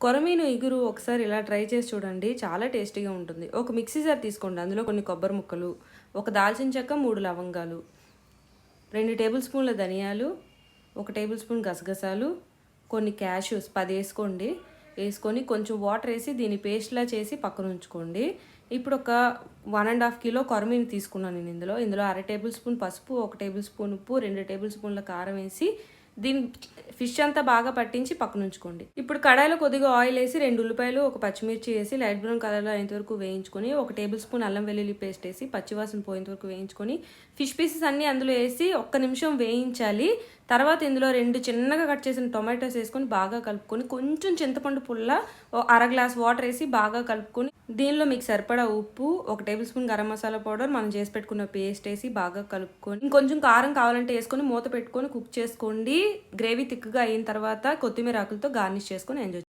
కొరమీను ఇగురు ఒకసారి ఇలా ట్రై చేసి చూడండి. చాలా టేస్టీగా ఉంటుంది. ఒక మిక్సీ జార్ తీసుకోండి. అందులో కొన్ని కొబ్బరి ముక్కలు, ఒక దాల్చిన చెక్క, 3 లవంగాలు, 2 టేబుల్ స్పూన్ల ధనియాలు, 1 టేబుల్ స్పూన్ గసగసాలు, కొన్ని క్యాష్యూస్ 10 వేసుకోండి. వేసుకొని కొంచెం వాటర్ వేసి దీన్ని పేస్ట్లా చేసి పక్కన ఉంచుకోండి. ఇప్పుడు ఒక 1½ కిలో కొరమీను తీసుకున్నాను నేను. ఇందులో అర టేబుల్ స్పూన్ పసుపు, 1 టేబుల్ స్పూన్ ఉప్పు, 2 టేబుల్ స్పూన్ల కారం వేసి దీని ఫిష్ అంతా బాగా పట్టించి పక్కన ఉంచుకోండి. ఇప్పుడు కడాయిలో కొద్దిగా ఆయిల్ వేసి 2 ఉల్లిపాయలు, 1 పచ్చిమిర్చి వేసి లైట్ బ్రౌన్ కలర్లో అయ్యేంత వరకు వేయించుకొని 1 టేబుల్ స్పూన్ అల్లం వెల్లుల్లి పేస్ట్ వేసి పచ్చివాసన పోయేంత వరకు వేయించుకొని ఫిష్ పీసెస్ అన్నీ అందులో వేసి 1 నిమిషం వేయించాలి. తర్వాత ఇందులో 2 చిన్నగా కట్ చేసిన టొమాటోస్ వేసుకొని బాగా కలుపుకొని కొంచెం చింతపండు పుల్ల, అర గ్లాస్ వాటర్ వేసి బాగా కలుపుకొని దీనిలో మీకు సరిపడా ఉప్పు, 1 table spoon garam masala powder, మనం చేసి పెట్టుకున్న పేస్ట్ వేసి బాగా కలుపుకొని ఇంకొంచెం కారం కావాలంటే వేసుకొని మూత పెట్టుకొని కుక్ చేసుకోండి. గ్రేవీ థిక్గా అయిన తర్వాత కొత్తిమీర ఆకులతో గార్నిష్ చేసుకొని ఎంజాయ్